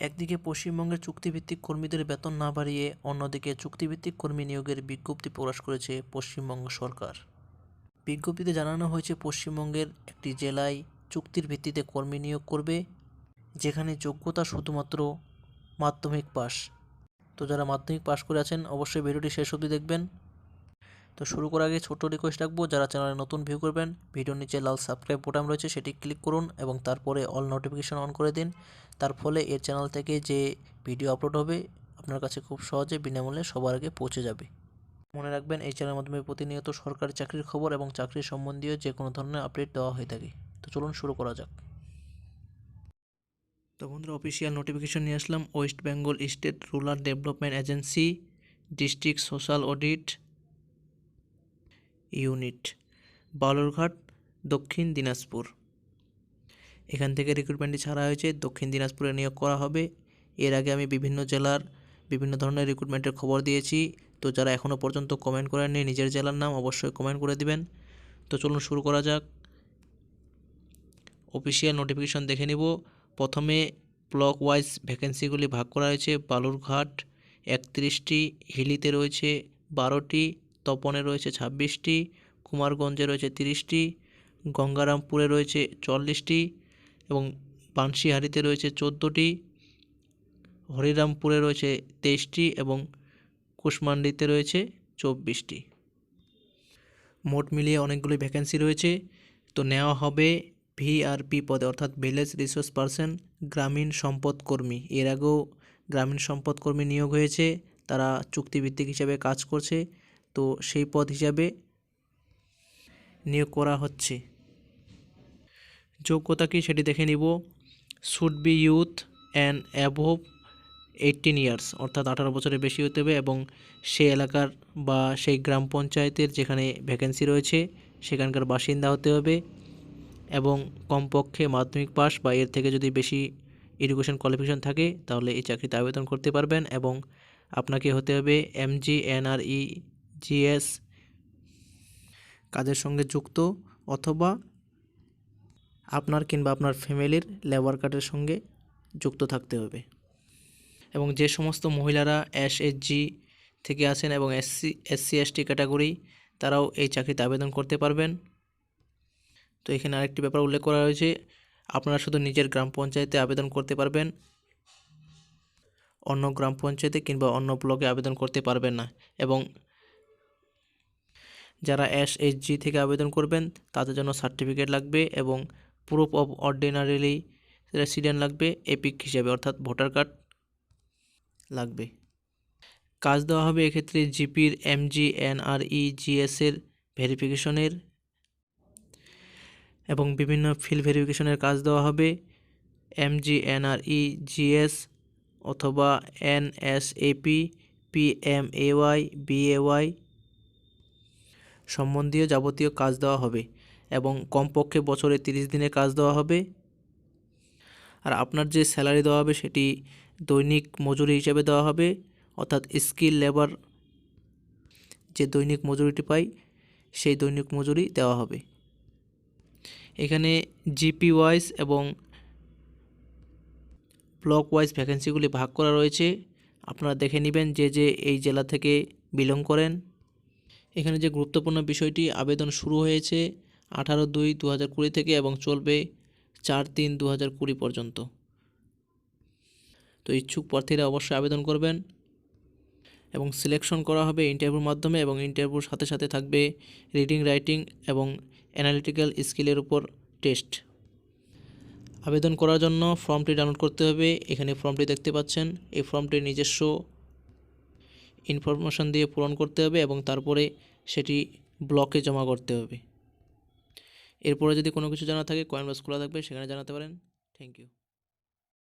একদিকে পশ্চিমবঙ্গের চুক্তিভিত্তিক কর্মীদের বেতন না বাড়িয়ে অন্যদিকে চুক্তিভিত্তিক কর্মী নিয়োগের বিজ্ঞপ্তি প্রকাশ করেছে পশ্চিমবঙ্গ সরকার। বিজ্ঞপ্তিতে জানানো হয়েছে পশ্চিমবঙ্গের একটি জেলায় চুক্তির ভিত্তিতে কর্মী নিয়োগ করবে, যেখানে যোগ্যতা শুধুমাত্র মাধ্যমিক পাস। তো যারা মাধ্যমিক পাস করে আছেন অবশ্যই ভিডিওটি শেষ অবধি দেখবেন। তো শুরু করার আগে ছোট্ট রিকোয়েস্ট রাখবো, যারা চ্যানেলে নতুন ভিউ করবেন ভিডিওর নিচে লাল সাবস্ক্রাইব বোতাম রয়েছে সেটি ক্লিক করুন এবং তারপরে অল নোটিফিকেশন অন করে দিন। তার ফলে এর চ্যানেল থেকে যে ভিডিও আপলোড হবে আপনার কাছে খুব সহজে বিনামূল্যে সবার আগে পৌঁছে যাবে। মনে রাখবেন, এই চ্যানেলের মাধ্যমে প্রতিনিয়ত সরকারি চাকরির খবর এবং চাকরি সম্বন্ধীয় যে কোনো ধরনের আপডেট দেওয়া হয়ে থাকে। তো চলুন শুরু করা যাক। তো বন্ধুরা, অফিসিয়াল নোটিফিকেশন নিয়ে আসলাম। West Bengal State Rural Development Agency, District Social Audit Unit, Balurghat, Dakshin Dinajpur. এখান থেকে রিক্রুটমেন্টটি ছাড়া হয়েছে, দক্ষিণ দিনাজপুরে নিয়োগ করা হবে। এর আগে আমি বিভিন্ন জেলার বিভিন্ন ধরনের রিক্রুটমেন্টের খবর দিয়েছি। তো যারা এখনও পর্যন্ত কমেন্ট করেননি নিজের জেলার নাম, অবশ্যই কমেন্ট করে দিবেন। তো চলুন শুরু করা যাক। অফিসিয়াল নোটিফিকেশন দেখে নিব। প্রথমে ব্লক ওয়াইজ ভ্যাকেন্সিগুলি ভাগ করা হয়েছে। বালুরঘাট 31টি, হিলিতে রয়েছে 12টি, তপনে রয়েছে 26টি, কুমারগঞ্জে রয়েছে 30টি, গঙ্গারামপুরে রয়েছে 40টি এবং বানশিহারিতে রয়েছে 14টি, হরিরামপুরে রয়েছে 23টি এবং কুশমান্ডিতে রয়েছে 24টি। মোট মিলিয়ে অনেকগুলি ভ্যাকেন্সি রয়েছে। তো নেওয়া হবে ভিআরপি পদে, অর্থাৎ ভিলেজ রিসোর্স পারসন, গ্রামীণ সম্পদ কর্মী। এর আগেও গ্রামীণ সম্পদ কর্মী নিয়োগ হয়েছে, তারা চুক্তিভিত্তিক হিসাবে কাজ করছে। তো সেই পদ হিসাবে নিয়োগ করা হচ্ছে। যোগ্যতা কি সেটি দেখে নিব। Should be youth and above 18 years, অর্থাৎ 18 বছরের বেশি হতে হবে এবং সেই এলাকার বা সেই গ্রাম পঞ্চায়েতের যেখানে ভ্যাকেন্সি রয়েছে সেখানকার বাসিন্দা হতে হবে এবং কমপক্ষে মাধ্যমিক পাস বা এর থেকে যদি বেশি এডুকেশন কোয়ালিফিকেশন থাকে তাহলে এই চাকরিতে আবেদন করতে পারবেন। এবং আপনাকে হতে হবে MGNREGS কাজের সঙ্গে যুক্ত, অথবা আপনার কিংবা আপনার ফ্যামিলির লেবার কার্ডের সঙ্গে যুক্ত থাকতে হবে। এবং যে সমস্ত মহিলারা SHG থেকে আসেন এবং SC/ST ক্যাটাগরি, তারাও এই চাকরিতে আবেদন করতে পারবেন। তো এখানে আরেকটি ব্যাপার উল্লেখ করা হয়েছে, আপনারা শুধু নিজের গ্রাম পঞ্চায়েতে আবেদন করতে পারবেন, অন্য গ্রাম পঞ্চায়েতে কিংবা অন্য ব্লকে আবেদন করতে পারবেন না। এবং যারা SHG থেকে আবেদন করবেন তাদের জন্য সার্টিফিকেট লাগবে এবং প্রুফ অফ অর্ডিনারিলি রেসিডেন্ট লাগবে এপিক হিসেবে, অর্থাৎ ভোটার কার্ড লাগবে। কাজ দেওয়া হবে এক্ষেত্রে জিপির MGNREGS এর ভেরিফিকেশনের এবং বিভিন্ন ফিল্ড ভেরিফিকেশনের কাজ দেওয়া হবে। MGNREGS অথবা NSAP, PMAY, BAY সম্বন্ধীয় যাবতীয় কাজ দেওয়া হবে এবং কমপক্ষে বছরে 30 দিনের কাজ দেওয়া হবে। আর আপনার যে স্যালারি দেওয়া হবে সেটি দৈনিক মজুরি হিসেবে দেওয়া হবে, অর্থাৎ স্কিল লেবার যে দৈনিক মজুরিটি পাই সেই দৈনিক মজুরি দেওয়া হবে। এখানে জিপি ওয়াইজ এবং ব্লক ওয়াইজ ভ্যাকেন্সিগুলি ভাগ করা রয়েছে, আপনারা দেখে নেবেন যে যে এই জেলা থেকে বিলং করেন। এখানে যে গুরুত্বপূর্ণ বিষয়টি, আবেদন শুরু হয়েছে 18/2/2020 থেকে এবং চলবে 4/3/2020 পর্যন্ত। তো ইচ্ছুক প্রার্থীরা অবশ্যই আবেদন করবেন এবং সিলেকশন করা হবে ইন্টারভিউর মাধ্যমে এবং ইন্টারভিউর সাথে সাথে থাকবে রিডিং, রাইটিং এবং অ্যানালিটিক্যাল স্কিলের উপর টেস্ট। আবেদন করার জন্য ফর্মটি ডাউনলোড করতে হবে। এখানে ফর্মটি দেখতে পাচ্ছেন, এই ফর্মটি নিজস্ব ইনফরমেশন দিয়ে পূরণ করতে হবে এবং তারপরে সেটি ব্লকে জমা করতে হবে। এরপরে যদি কোনো কিছু জানা থাকে কমেন্ট বক্স খোলা থাকবে, সেখানে জানাতে পারেন। Thank you.